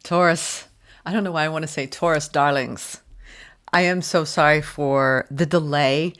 Taurus. I don't know why I want to say Taurus, darlings. I am so sorry for the delay.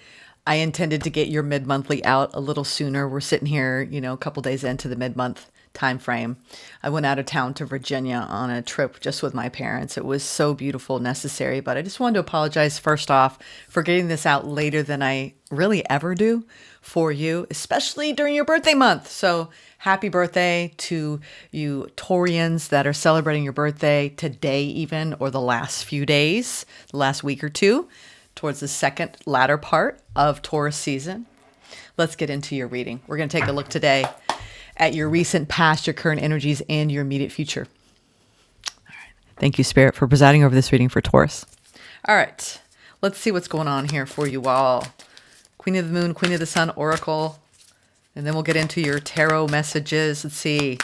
I intended to get your mid-monthly out a little sooner. We're sitting here, a couple days into the mid-month time frame. I went out of town to Virginia on a trip just with my parents. It was so beautiful, necessary, but I just wanted to apologize first off for getting this out later than I really ever do for you, especially during your birthday month. So happy birthday to you Taurians that are celebrating your birthday today even, or the last few days, the last week or two, towards the second latter part of Taurus season. Let's get into your reading. We're going to take a look today at your recent past, your current energies, and your immediate future. All right. Thank you, Spirit, for presiding over this reading for Taurus. All right. Let's see what's going on here for you all. Queen of the Moon, Queen of the Sun, Oracle. And then we'll get into your tarot messages. Let's see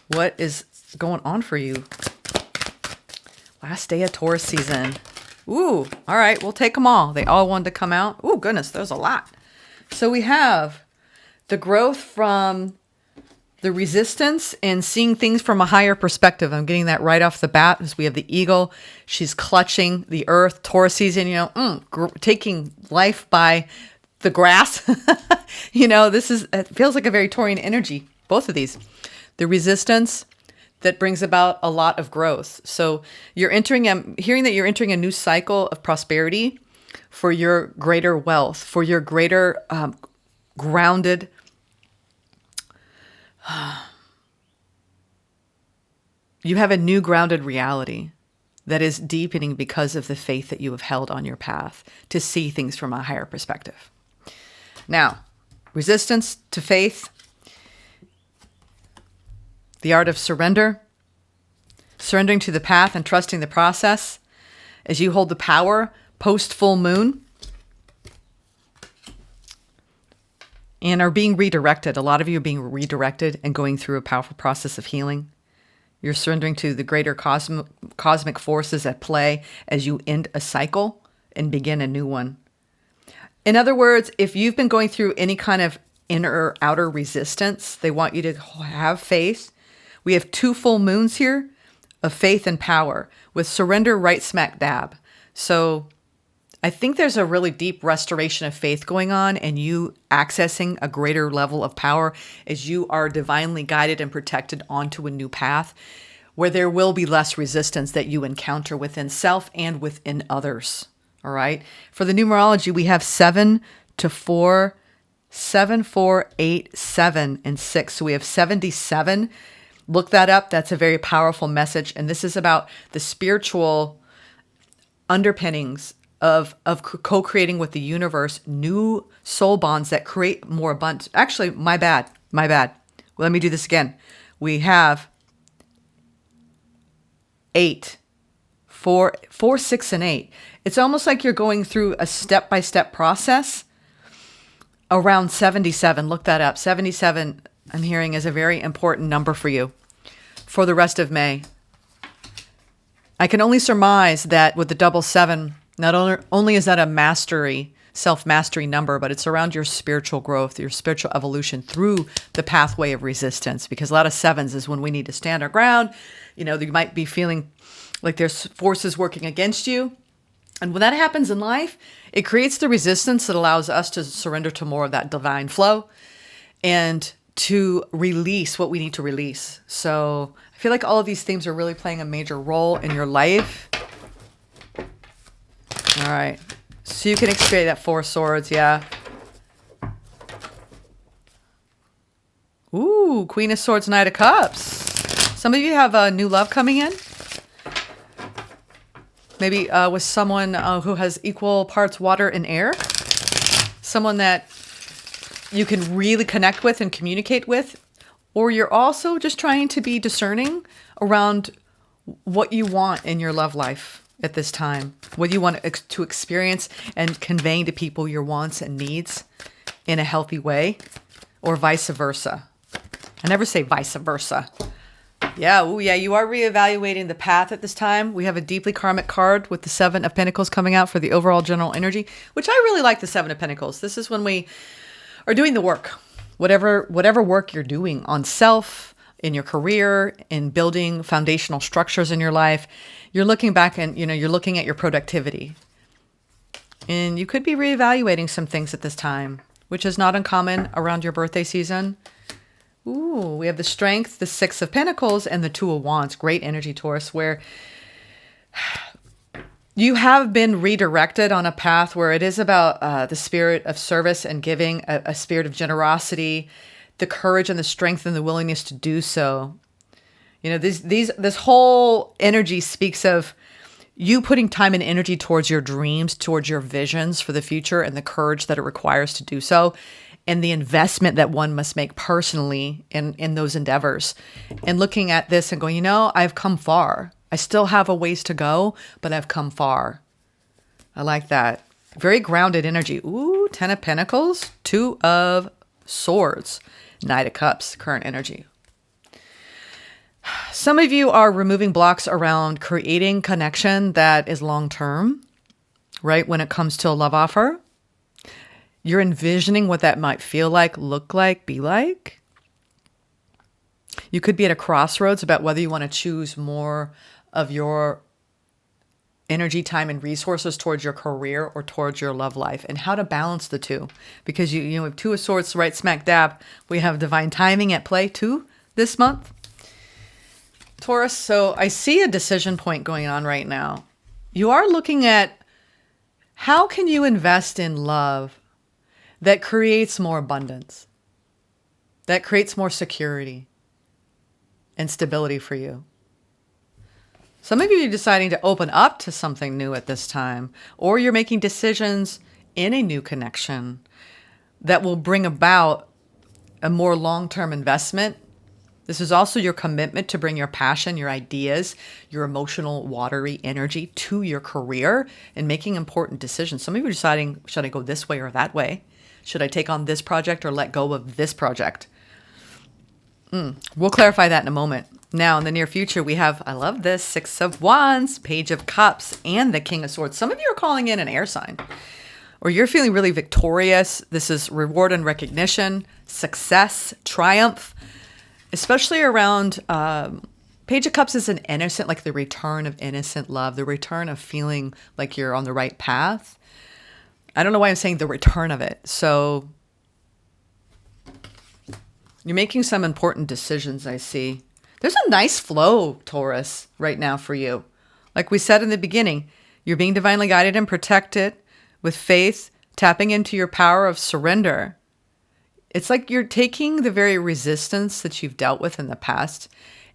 what is going on for you. Last day of Taurus season. Ooh, all right. We'll take them all. They all wanted to come out. Ooh, goodness, there's a lot. So we have the growth from the resistance and seeing things from a higher perspective. I'm getting that right off the bat as we have the eagle. She's clutching the earth. Taurus season, taking life by the grass. It feels like a very Taurian energy, both of these. The resistance that brings about a lot of growth. So I'm hearing that you're entering a new cycle of prosperity for your greater wealth, for your greater grounded you have a new grounded reality that is deepening because of the faith that you have held on your path to see things from a higher perspective. Now, resistance to faith, the art of surrender, surrendering to the path and trusting the process as you hold the power post full moon and are being redirected. A lot of you are being redirected and going through a powerful process of healing. You're surrendering to the greater cosmic forces at play as you end a cycle and begin a new one. In other words, if you've been going through any kind of inner or outer resistance, they want you to have faith. We have 2 full moons here of faith and power with surrender right smack dab. So I think there's a really deep restoration of faith going on and you accessing a greater level of power as you are divinely guided and protected onto a new path where there will be less resistance that you encounter within self and within others. All right. For the numerology, we have 7 to 4, 7, 4, 8, 7, and 6. So we have 77. Look that up. That's a very powerful message. And this is about the spiritual underpinnings of co-creating with the universe, new soul bonds that create more abundance. Actually, my bad. Let me do this again. We have 8, 4, 6, and 8. It's almost like you're going through a step-by-step process around 77. Look that up. 77, I'm hearing, is a very important number for you for the rest of May. I can only surmise that with the double 7, not only is that a self-mastery number, but it's around your spiritual growth, your spiritual evolution through the pathway of resistance. Because a lot of 7s is when we need to stand our ground. You might be feeling like there's forces working against you. And when that happens in life, it creates the resistance that allows us to surrender to more of that divine flow and to release what we need to release. So I feel like all of these themes are really playing a major role in your life. All right. So you can experience that 4 swords. Yeah. Ooh, Queen of Swords, Knight of Cups. Some of you have a new love coming in. Maybe with someone who has equal parts water and air. Someone that you can really connect with and communicate with. Or you're also just trying to be discerning around what you want in your love life at this time. What you want to experience and conveying to people your wants and needs in a healthy way. Or vice versa. I never say vice versa. Yeah, ooh, yeah, you are reevaluating the path at this time. We have a deeply karmic card with the 7 of Pentacles coming out for the overall general energy, which I really like the 7 of Pentacles. This is when we are doing the work. Whatever work you're doing on self, in your career, in building foundational structures in your life. You're looking back and, you're looking at your productivity. And you could be reevaluating some things at this time, which is not uncommon around your birthday season. Ooh, we have the Strength, the Six of Pentacles, and the Two of Wands. Great energy, Taurus, where you have been redirected on a path where it is about the spirit of service and giving, a spirit of generosity, the courage and the strength and the willingness to do so. This whole energy speaks of you putting time and energy towards your dreams, towards your visions for the future, and the courage that it requires to do so, and the investment that one must make personally in those endeavors. And looking at this and going, I've come far. I still have a ways to go, but I've come far. I like that. Very grounded energy. Ooh, 10 of Pentacles, 2 of Swords, Knight of Cups, current energy. Some of you are removing blocks around creating connection that is long-term, right? When it comes to a love offer, you're envisioning what that might feel like, look like, be like. You could be at a crossroads about whether you want to choose more of your energy, time, and resources towards your career or towards your love life, and how to balance the two. Because you have 2 of Swords right smack dab. We have divine timing at play too this month. Taurus, so I see a decision point going on right now. You are looking at how can you invest in love that creates more abundance, that creates more security and stability for you. Some of you are deciding to open up to something new at this time, or you're making decisions in a new connection that will bring about a more long-term investment. This is also your commitment to bring your passion, your ideas, your emotional, watery energy to your career and making important decisions. Some of you are deciding, should I go this way or that way? Should I take on this project or let go of this project? We'll clarify that in a moment. Now, in the near future, we have, I love this, 6 of Wands, Page of Cups, and the King of Swords. Some of you are calling in an air sign, or you're feeling really victorious. This is reward and recognition, success, triumph, especially around Page of Cups is an innocent, like the return of innocent love, the return of feeling like you're on the right path. I don't know why I'm saying the return of it. So you're making some important decisions, I see. There's a nice flow, Taurus, right now for you. Like we said in the beginning, you're being divinely guided and protected with faith, tapping into your power of surrender. It's like you're taking the very resistance that you've dealt with in the past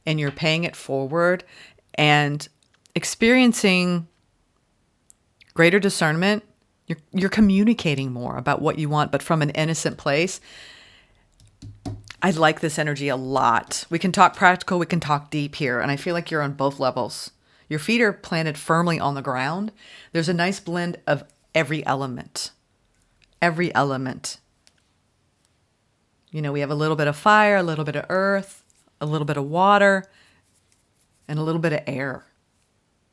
and you're paying it forward and experiencing greater discernment. You're communicating more about what you want, but from an innocent place. I like this energy a lot. We can talk practical, we can talk deep here, and I feel like you're on both levels. Your feet are planted firmly on the ground. There's a nice blend of every element. Every element. We have a little bit of fire, a little bit of earth, a little bit of water, and a little bit of air.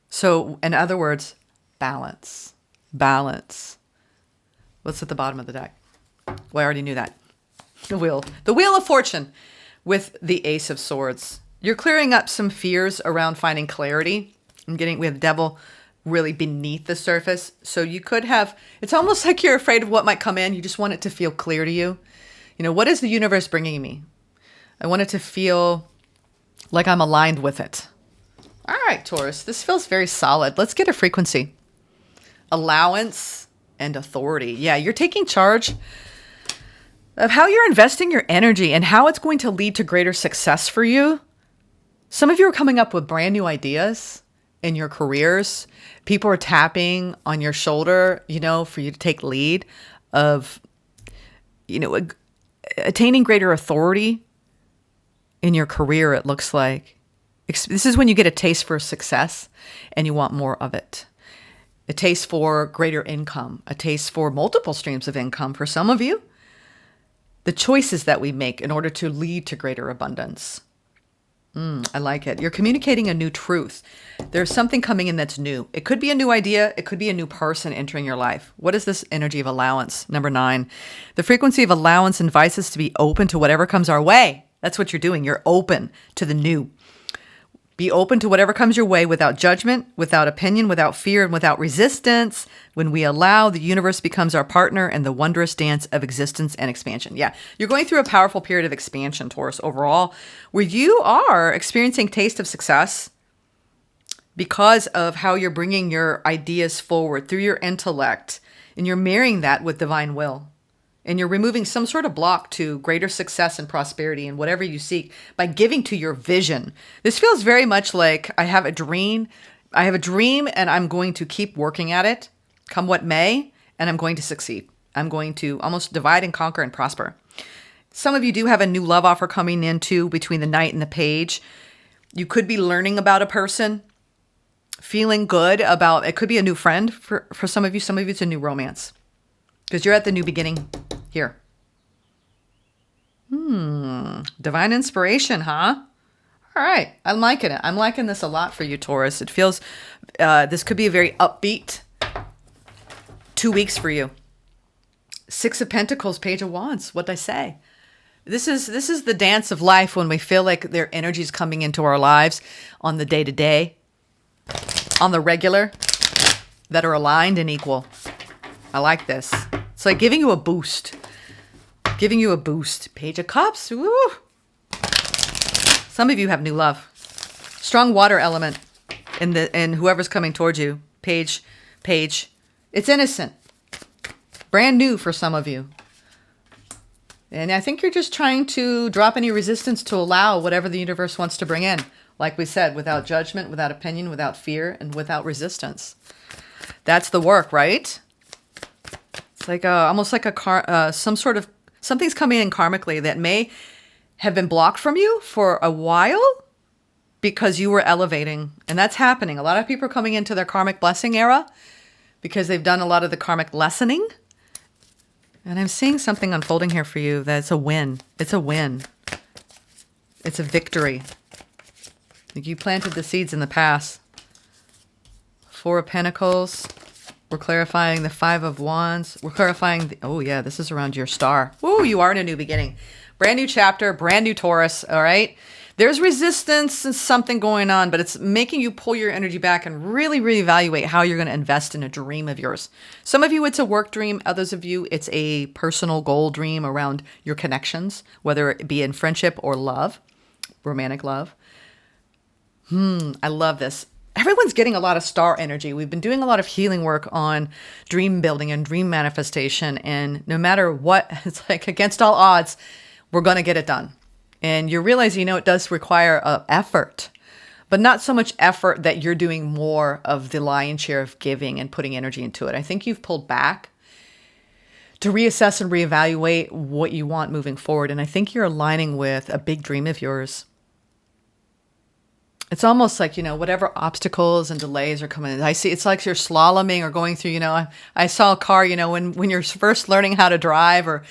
So, in other words, balance. Balance. What's at the bottom of the deck? Well, I already knew that. The Wheel of Fortune with the Ace of Swords. You're clearing up some fears around finding clarity. We have the Devil really beneath the surface. So you could have, it's almost like you're afraid of what might come in. You just want it to feel clear to you. What is the universe bringing me? I want it to feel like I'm aligned with it. All right, Taurus, this feels very solid. Let's get a frequency. Allowance and authority. Yeah, you're taking charge of how you're investing your energy and how it's going to lead to greater success for you. Some of you are coming up with brand new ideas in your careers. People are tapping on your shoulder, for you to take lead of, attaining greater authority in your career, it looks like. This is when you get a taste for success and you want more of it. A taste for greater income, a taste for multiple streams of income for some of you. The choices that we make in order to lead to greater abundance. I like it. You're communicating a new truth. There's something coming in that's new. It could be a new idea. It could be a new person entering your life. What is this energy of allowance? Number 9. The frequency of allowance invites us to be open to whatever comes our way. That's what you're doing. You're open to the new. Be open to whatever comes your way without judgment, without opinion, without fear, and without resistance. When we allow, the universe becomes our partner and the wondrous dance of existence and expansion. Yeah, you're going through a powerful period of expansion, Taurus, overall, where you are experiencing taste of success because of how you're bringing your ideas forward through your intellect, and you're marrying that with divine will. And you're removing some sort of block to greater success and prosperity in whatever you seek by giving to your vision. This feels very much like I have a dream. I have a dream and I'm going to keep working at it, come what may, and I'm going to succeed. I'm going to almost divide and conquer and prosper. Some of you do have a new love offer coming in too between the Knight and the Page. You could be learning about a person, feeling good about, it could be a new friend for some of you. Some of you it's a new romance because you're at the new beginning here. Divine inspiration, huh? All right. I'm liking it. I'm liking this a lot for you, Taurus. It feels, this could be a very upbeat 2 weeks for you. Six of Pentacles, Page of Wands. What'd I say? This is the dance of life when we feel like their energy is coming into our lives on the day-to-day, on the regular, that are aligned and equal. I like this. It's like giving you a boost. Giving you a boost. Page of Cups. Woo. Some of you have new love. Strong water element in whoever's coming towards you. Page. It's innocent. Brand new for some of you. And I think you're just trying to drop any resistance to allow whatever the universe wants to bring in. Like we said, without judgment, without opinion, without fear, and without resistance. That's the work, right? It's like almost like some sort of, something's coming in karmically that may have been blocked from you for a while because you were elevating. And that's happening. A lot of people are coming into their karmic blessing era because they've done a lot of the karmic lessening. And I'm seeing something unfolding here for you that's a win. It's a win. It's a victory. Like you planted the seeds in the past. Four of Pentacles. We're clarifying the Five of Wands. We're clarifying oh yeah, this is around your star. Ooh, you are in a new beginning. Brand new chapter, brand new Taurus, all right? There's resistance and something going on, but it's making you pull your energy back and really, really evaluate how you're going to invest in a dream of yours. Some of you, it's a work dream. Others of you, it's a personal goal dream around your connections, whether it be in friendship or love, romantic love. I love this. Everyone's getting a lot of star energy. We've been doing a lot of healing work on dream building and dream manifestation. And no matter what, it's like against all odds, we're going to get it done. And you're realizing, it does require effort, but not so much effort that you're doing more of the lion's share of giving and putting energy into it. I think you've pulled back to reassess and reevaluate what you want moving forward. And I think you're aligning with a big dream of yours. It's almost like, whatever obstacles and delays are coming in. I see it's like you're slaloming or going through, I saw a car, when you're first learning how to drive, or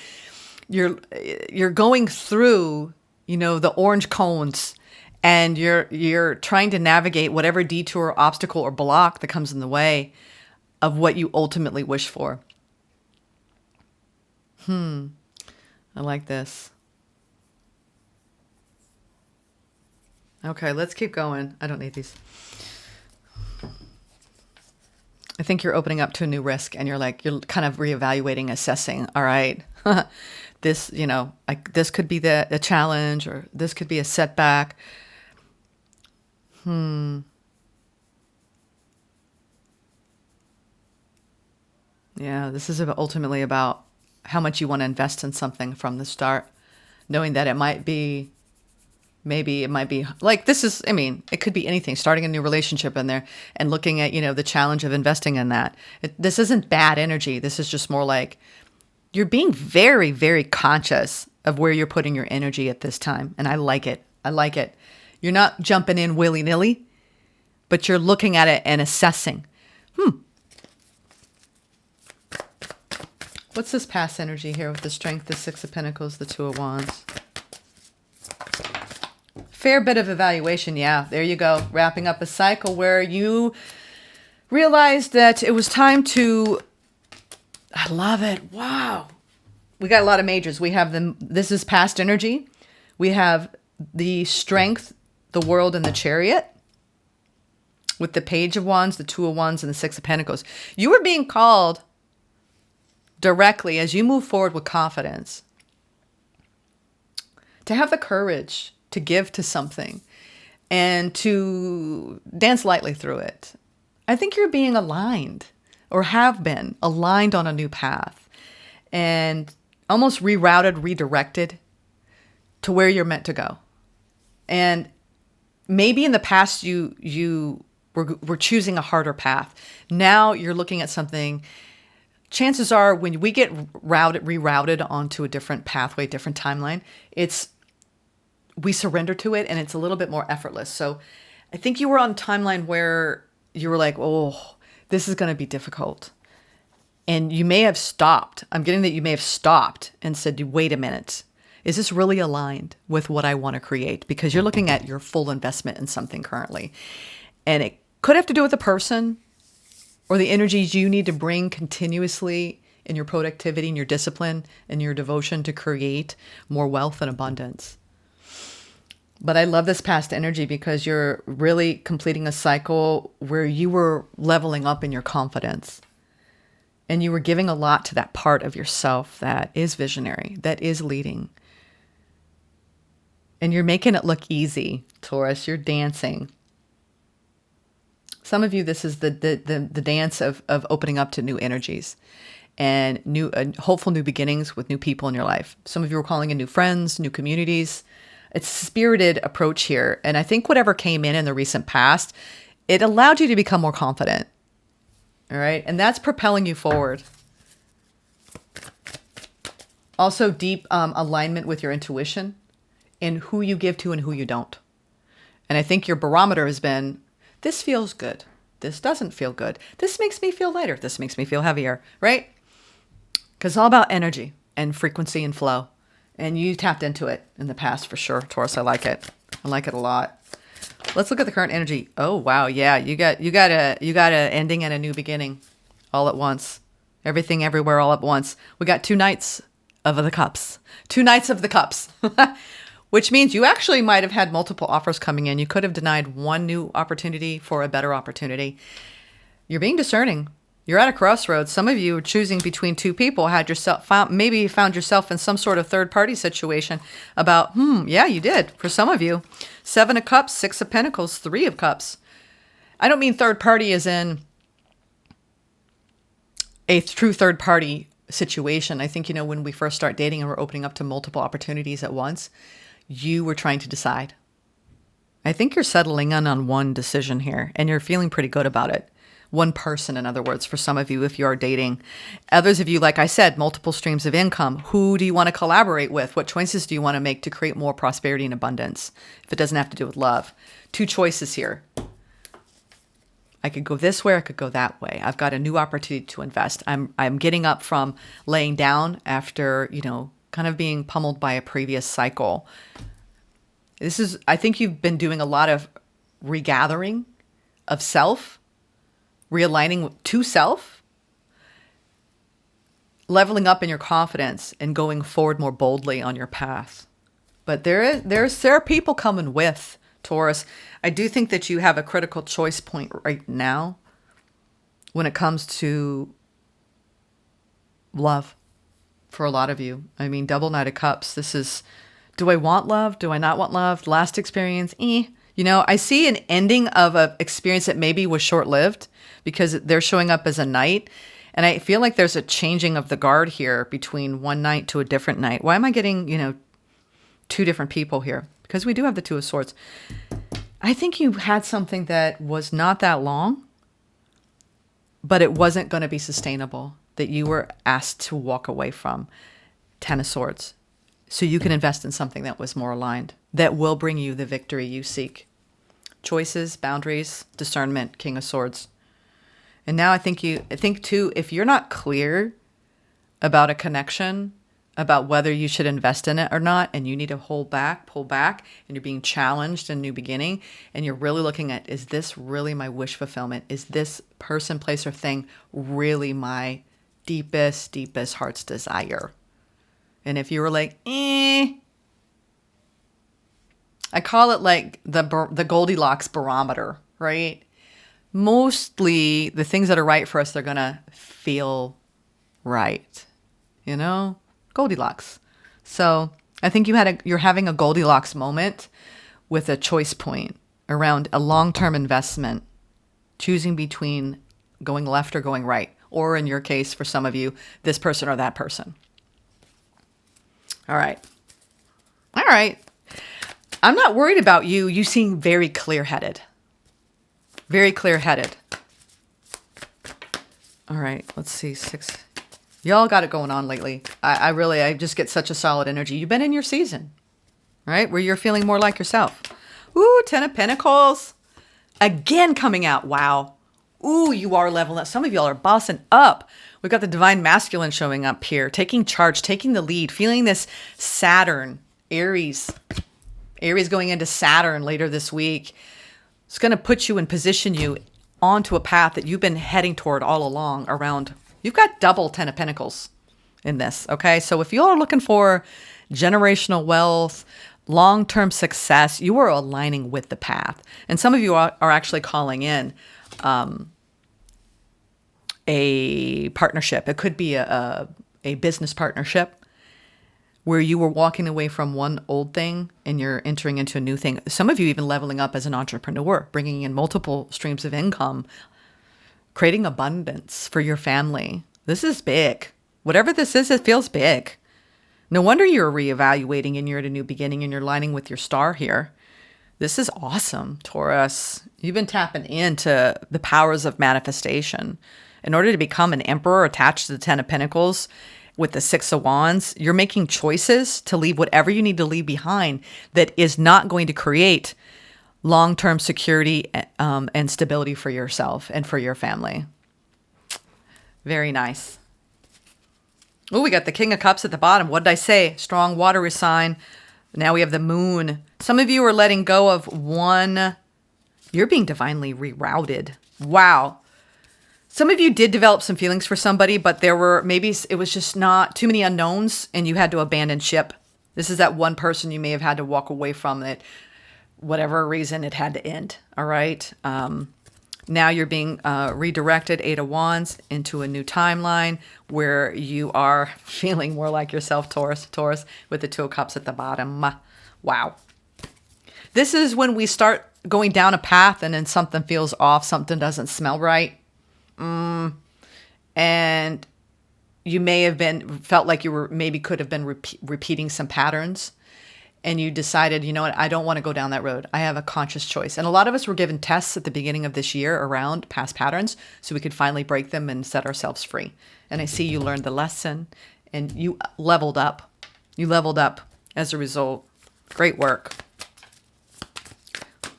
you're going through, the orange cones, and you're trying to navigate whatever detour, obstacle, or block that comes in the way of what you ultimately wish for. I like this. Okay, let's keep going. I don't need these. I think you're opening up to a new risk, and you're kind of reevaluating, assessing. All right, this, this could be a challenge, or this could be a setback. Yeah, this is ultimately about how much you want to invest in something from the start, knowing that it might be. Maybe it might be like it could be anything, starting a new relationship in there and looking at, the challenge of investing in that. This isn't bad energy. This is just more like you're being very, very conscious of where you're putting your energy at this time. And I like it. I like it. You're not jumping in willy-nilly, but you're looking at it and assessing. What's this past energy here with the Strength, the Six of Pentacles, the Two of Wands? Fair bit of evaluation. Yeah, there you go. Wrapping up a cycle where you realized that it was time to, I love it. Wow. We got a lot of majors. We have them. This is past energy. We have the Strength, the World, and the Chariot, with the Page of Wands, the Two of Wands, and the Six of Pentacles. You are being called directly, as you move forward with confidence, to have the courage to give to something and to dance lightly through it. I think you're being aligned, or have been aligned, on a new path, and almost rerouted, redirected to where you're meant to go. And maybe in the past you were choosing a harder path. Now you're looking at something. Chances are when we get rerouted onto a different pathway, different timeline, we surrender to it, and it's a little bit more effortless. So I think you were on a timeline where you were like, oh, this is going to be difficult. And you may have stopped. I'm getting that you may have stopped and said, wait a minute. Is this really aligned with what I want to create? Because you're looking at your full investment in something currently. And it could have to do with the person or the energies you need to bring continuously in your productivity and your discipline and your devotion to create more wealth and abundance. But I love this past energy because you're really completing a cycle where you were leveling up in your confidence. And you were giving a lot to that part of yourself that is visionary, that is leading. And you're making it look easy, Taurus. You're dancing. Some of you, this is the dance of opening up to new energies and new hopeful new beginnings with new people in your life. Some of you are calling in new friends, new communities. It's a spirited approach here. And I think whatever came in the recent past, it allowed you to become more confident. All right. And that's propelling you forward. Also, deep alignment with your intuition and who you give to and who you don't. And I think your barometer has been, this feels good. This doesn't feel good. This makes me feel lighter. This makes me feel heavier, right? Because it's all about energy and frequency and flow. And you tapped into it in the past for sure, Taurus. I like it. I like it a lot. Let's look at the current energy. Oh, wow. Yeah, you got a ending and a new beginning all at once. Everything, everywhere, all at once. We got two Knights of the Cups. Two Knights of the Cups. Which means you actually might have had multiple offers coming in. You could have denied one new opportunity for a better opportunity. You're being discerning. You're at a crossroads. Some of you are choosing between two people, maybe you found yourself in some sort of third-party situation about, yeah, you did. For some of you, 7 of Cups, 6 of Pentacles, 3 of Cups. I don't mean third party as in a true third-party situation. I think, when we first start dating and we're opening up to multiple opportunities at once, you were trying to decide. I think you're settling in on one decision here, and you're feeling pretty good about it. One person, in other words, for some of you, if you are dating. Others of you, like I said, multiple streams of income. Who do you want to collaborate with? What choices do you want to make to create more prosperity and abundance? If it doesn't have to do with love. 2 choices here. I could go this way, or I could go that way. I've got a new opportunity to invest. I'm getting up from laying down after, kind of being pummeled by a previous cycle. I think you've been doing a lot of regathering of self, realigning to self, leveling up in your confidence and going forward more boldly on your path. But there are people coming with, Taurus. I do think that you have a critical choice point right now when it comes to love. For a lot of you. I mean, double Knight of Cups. This is, do I want love? Do I not want love? Last experience, I see an ending of an experience that maybe was short-lived because they're showing up as a knight. And I feel like there's a changing of the guard here between one knight to a different knight. Why am I getting, 2 different people here? Because we do have the 2 of Swords. I think you had something that was not that long, but it wasn't going to be sustainable, that you were asked to walk away from. 10 of Swords. So you can invest in something that was more aligned, that will bring you the victory you seek. Choices, boundaries, discernment, King of Swords. And now I think too, if you're not clear about a connection, about whether you should invest in it or not, and you need to pull back, and you're being challenged in a new beginning, and you're really looking at, is this really my wish fulfillment? Is this person, place, or thing really my deepest heart's desire? And if you were like, I call it like the Goldilocks barometer, right? Mostly the things that are right for us, they're going to feel right, you know? Goldilocks. So I think you're having a Goldilocks moment with a choice point around a long-term investment, choosing between going left or going right, or in your case, for some of you, this person or that person. All right. All right. I'm not worried about you. You seem very clear-headed. Very clear-headed. All right. Let's see. 6. Y'all got it going on lately. I just get such a solid energy. You've been in your season, right? Where you're feeling more like yourself. Ooh, 10 of Pentacles. Again coming out. Wow. Ooh, you are leveling up. Some of y'all are bossing up. We've got the Divine Masculine showing up here. Taking charge, taking the lead, feeling this Saturn, Aries. Aries going into Saturn later this week. It's going to put you and position you onto a path that you've been heading toward all along around. You've got double 10 of Pentacles in this, okay? So if you're looking for generational wealth, long-term success, you are aligning with the path. And some of you are actually calling in a partnership. It could be a business partnership where you were walking away from one old thing and you're entering into a new thing. Some of you even leveling up as an entrepreneur, bringing in multiple streams of income, creating abundance for your family. This is big. Whatever this is, it feels big. No wonder you're reevaluating and you're at a new beginning and you're lining with your star here. This is awesome, Taurus. You've been tapping into the powers of manifestation. In order to become an emperor attached to the 10 of Pentacles with the 6 of Wands, you're making choices to leave whatever you need to leave behind that is not going to create long-term security and stability for yourself and for your family. Very nice. Oh, we got the King of Cups at the bottom. What did I say? Strong watery sign. Now we have the Moon. Some of you are letting go of one. You're being divinely rerouted. Wow. Some of you did develop some feelings for somebody, but maybe it was just not too many unknowns and you had to abandon ship. This is that one person you may have had to walk away from that, whatever reason, it had to end. All right. Now you're being redirected, 8 of Wands, into a new timeline where you are feeling more like yourself, Taurus, with the 2 of Cups at the bottom. Wow. This is when we start going down a path and then something feels off, something doesn't smell right. And you may have felt like you could have been repeating some patterns. And you decided, you know what, I don't want to go down that road. I have a conscious choice. And a lot of us were given tests at the beginning of this year around past patterns so we could finally break them and set ourselves free. And I see you learned the lesson and you leveled up. You leveled up as a result. Great work.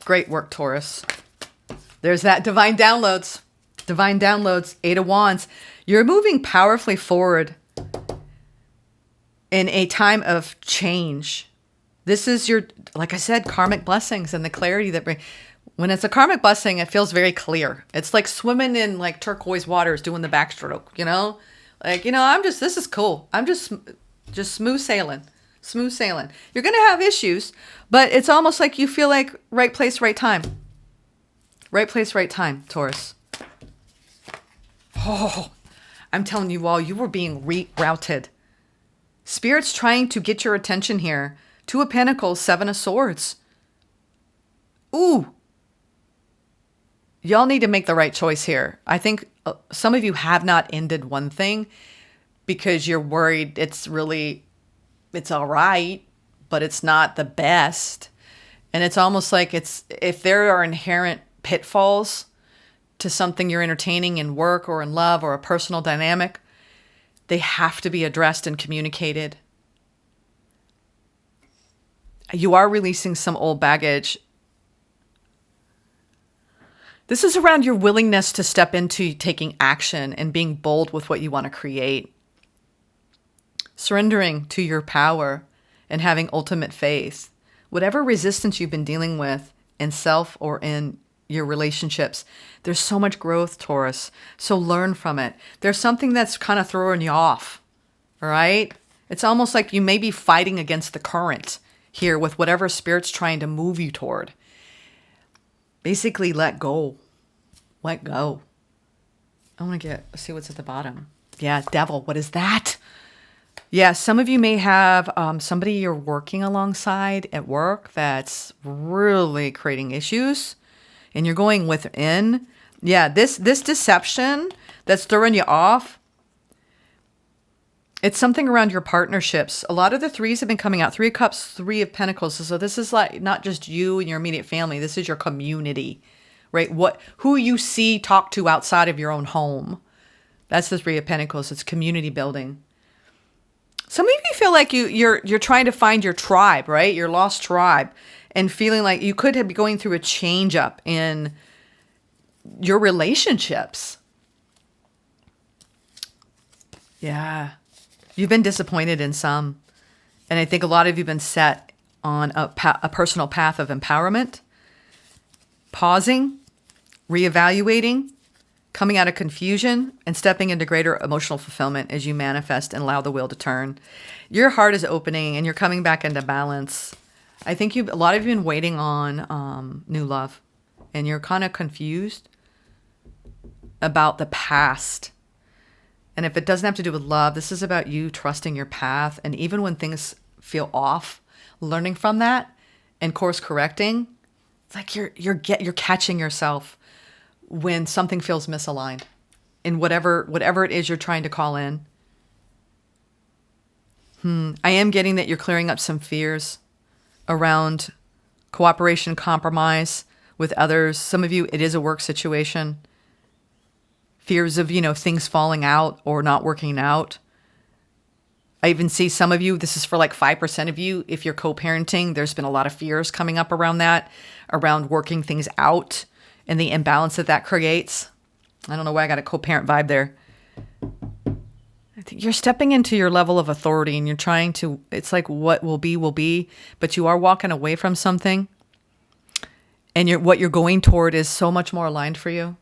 Great work, Taurus. There's that divine downloads. Divine downloads, 8 of Wands. You're moving powerfully forward in a time of change. This is your, like I said, karmic blessings and the clarity that when it's a karmic blessing, it feels very clear. It's like swimming in like turquoise waters, doing the backstroke, you know? Like, you know, this is cool. I'm just smooth sailing. Smooth sailing. You're going to have issues, but it's almost like you feel like right place, right time. Right place, right time, Taurus. Oh, I'm telling you all, you were being rerouted. Spirit's trying to get your attention here. 2 of Pentacles, 7 of Swords. Ooh. Y'all need to make the right choice here. I think some of you have not ended one thing because you're worried it's all right, but it's not the best. And it's almost like if there are inherent pitfalls to something you're entertaining in work or in love or a personal dynamic, they have to be addressed and communicated. You are releasing some old baggage. This is around your willingness to step into taking action and being bold with what you want to create. Surrendering to your power and having ultimate faith. Whatever resistance you've been dealing with in self or in your relationships, there's so much growth, Taurus. So learn from it. There's something that's kind of throwing you off. All right? It's almost like you may be fighting against the current here with whatever spirit's trying to move you toward. Basically, let go. Let go. I want to see what's at the bottom. Yeah, devil. What is that? Yeah, some of you may have somebody you're working alongside at work that's really creating issues, and you're going within. Yeah, this deception that's throwing you off, it's something around your partnerships. A lot of the threes have been coming out. 3 of Cups, 3 of Pentacles. So this is like not just you and your immediate family. This is your community, right? Who you see, talk to outside of your own home. That's the 3 of Pentacles. It's community building. Some of you feel like you're trying to find your tribe, right? Your lost tribe, and feeling like you could be going through a change up in your relationships. Yeah. You've been disappointed in some. And I think a lot of you have been set on a personal path of empowerment, pausing, reevaluating, coming out of confusion, and stepping into greater emotional fulfillment as you manifest and allow the wheel to turn. Your heart is opening and you're coming back into balance. I think a lot of you have been waiting on new love, and you're kind of confused about the past. And if it doesn't have to do with love, this is about you trusting your path. And even when things feel off, learning from that and course correcting. It's like you're catching yourself when something feels misaligned in whatever it is you're trying to call in. I am getting that you're clearing up some fears around cooperation, compromise with others. Some of you, it is a work situation. Fears of, things falling out or not working out. I even see some of you, this is for like 5% of you, if you're co-parenting, there's been a lot of fears coming up around that, around working things out and the imbalance that creates. I don't know why I got a co-parent vibe there. I think you're stepping into your level of authority and you're trying to, it's like what will be, but you are walking away from something. And what you're going toward is so much more aligned for you.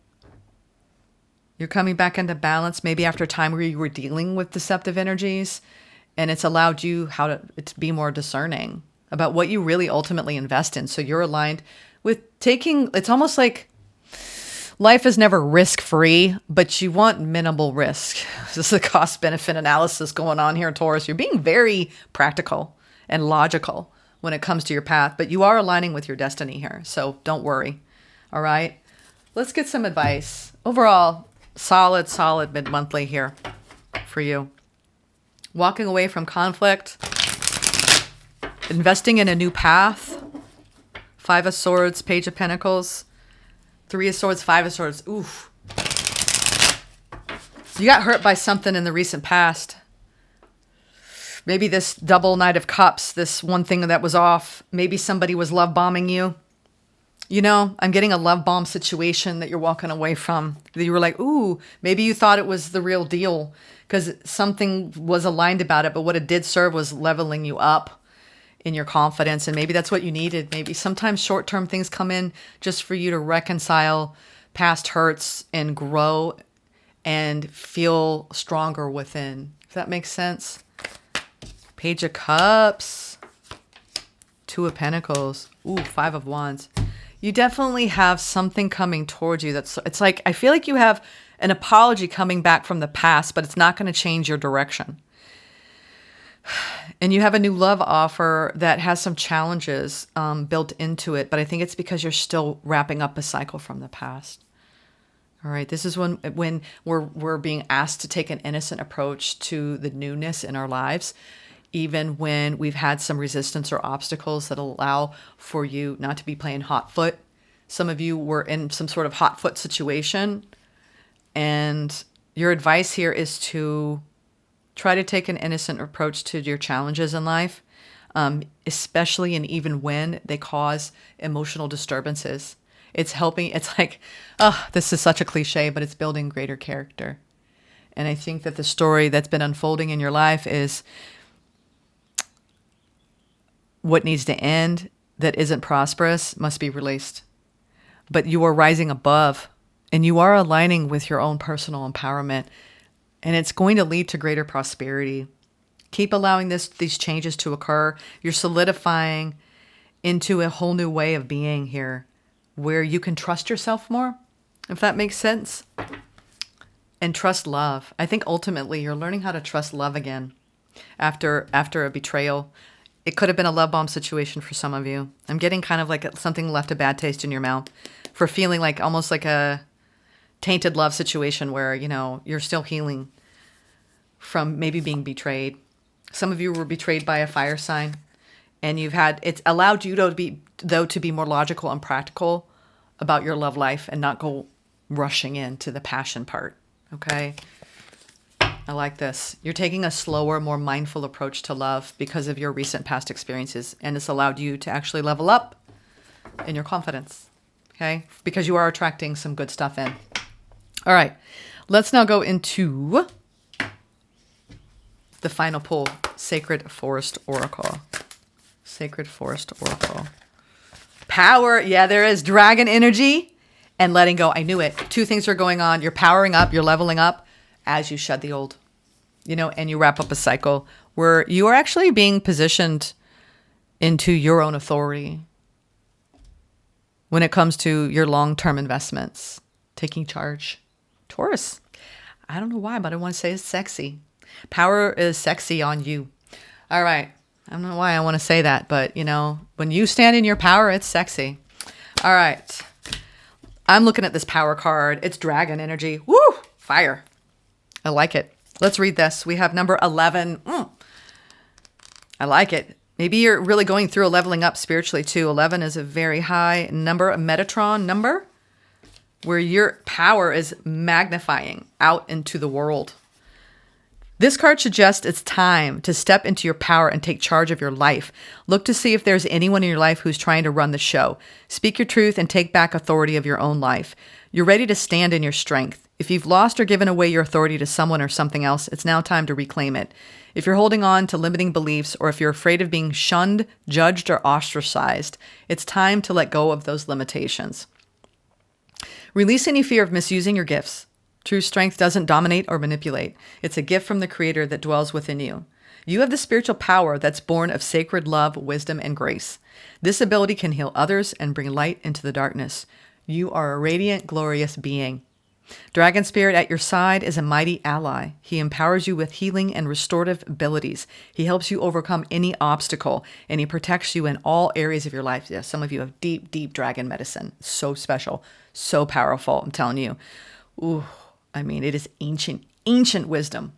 You're coming back into balance, maybe after a time where you were dealing with deceptive energies, and it's allowed you to be more discerning about what you really ultimately invest in. So you're aligned with it's almost like life is never risk-free, but you want minimal risk. This is a cost-benefit analysis going on here, Taurus. You're being very practical and logical when it comes to your path, but you are aligning with your destiny here. So don't worry. All right. Let's get some advice. Overall, solid mid-monthly here for you. Walking away from conflict, investing in a new path. 5 of Swords, Page of Pentacles, 3 of Swords, 5 of Swords. Oof. You got hurt by something in the recent past. Maybe this double Knight of Cups, this one thing that was off. Maybe somebody was love bombing you. I'm getting a love bomb situation that you're walking away from. You were like, ooh, maybe you thought it was the real deal because something was aligned about it. But what it did serve was leveling you up in your confidence. And maybe that's what you needed. Maybe sometimes short-term things come in just for you to reconcile past hurts and grow and feel stronger within. If that makes sense. Page of Cups. 2 of Pentacles. Ooh, 5 of Wands. You definitely have something coming towards you. It's like, I feel like you have an apology coming back from the past, but it's not going to change your direction. And you have a new love offer that has some challenges built into it, but I think it's because you're still wrapping up a cycle from the past. All right, this is when we're being asked to take an innocent approach to the newness in our lives, even when we've had some resistance or obstacles that allow for you not to be playing hot foot. Some of you were in some sort of hot foot situation, and your advice here is to try to take an innocent approach to your challenges in life, especially and even when they cause emotional disturbances. It's helping. It's like, oh, this is such a cliche, but it's building greater character. And I think that the story that's been unfolding in your life is what needs to end that isn't prosperous must be released. But you are rising above and you are aligning with your own personal empowerment. And it's going to lead to greater prosperity. Keep allowing these changes to occur. You're solidifying into a whole new way of being here where you can trust yourself more, if that makes sense, and trust love. I think ultimately you're learning how to trust love again after a betrayal. It could have been a love bomb situation for some of you. I'm getting kind of like something left a bad taste in your mouth for feeling like almost like a tainted love situation where, you know, you're still healing from maybe being betrayed. Some of you were betrayed by a fire sign, and it's allowed you to be more logical and practical about your love life and not go rushing into the passion part. Okay. I like this. You're taking a slower, more mindful approach to love because of your recent past experiences, and it's allowed you to actually level up in your confidence. Okay. Because you are attracting some good stuff in. All right. Let's now go into the final pull, Sacred Forest Oracle. Sacred Forest Oracle. Power. Yeah, there is dragon energy and letting go. I knew it. Two things are going on. You're powering up. You're leveling up as you shed the old, you know, and you wrap up a cycle where you are actually being positioned into your own authority when it comes to your long-term investments, taking charge. Taurus. I don't know why, but I want to say it's sexy. Power is sexy on you. All right. I don't know why I want to say that, but you know, when you stand in your power, it's sexy. All right. I'm looking at this power card. It's dragon energy. Woo! Fire. I like it. Let's read this. We have number 11. I like it. Maybe you're really going through a leveling up spiritually too. 11 is a very high number, a Metatron number, where your power is magnifying out into the world. This card suggests it's time to step into your power and take charge of your life. Look to see if there's anyone in your life who's trying to run the show. Speak your truth and take back authority of your own life. You're ready to stand in your strength. If you've lost or given away your authority to someone or something else, it's now time to reclaim it. If you're holding on to limiting beliefs, or if you're afraid of being shunned, judged, or ostracized, it's time to let go of those limitations. Release any fear of misusing your gifts. True strength doesn't dominate or manipulate. It's a gift from the Creator that dwells within you. You have the spiritual power that's born of sacred love, wisdom, and grace. This ability can heal others and bring light into the darkness. You are a radiant, glorious being. Dragon Spirit at your side is a mighty ally. He empowers you with healing and restorative abilities. He helps you overcome any obstacle, and he protects you in all areas of your life. Yes, some of you have deep, deep dragon medicine. So special, so powerful, I'm telling you. Ooh. I mean, it is ancient, ancient wisdom.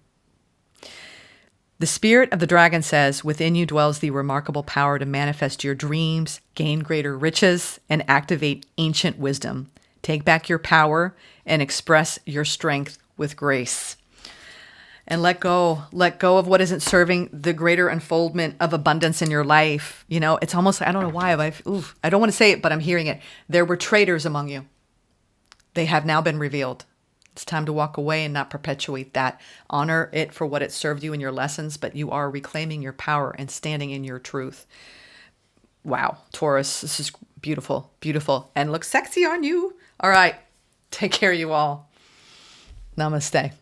The spirit of the dragon says, within you dwells the remarkable power to manifest your dreams, gain greater riches, and activate ancient wisdom. Take back your power and express your strength with grace. And let go of what isn't serving the greater unfoldment of abundance in your life. You know, it's almost, I don't know why, but I don't want to say it, but I'm hearing it. There were traitors among you. They have now been revealed. It's time to walk away and not perpetuate that. Honor it for what it served you in your lessons, but you are reclaiming your power and standing in your truth. Wow, Taurus, this is beautiful, beautiful, and looks sexy on you. All right, take care, you all. Namaste.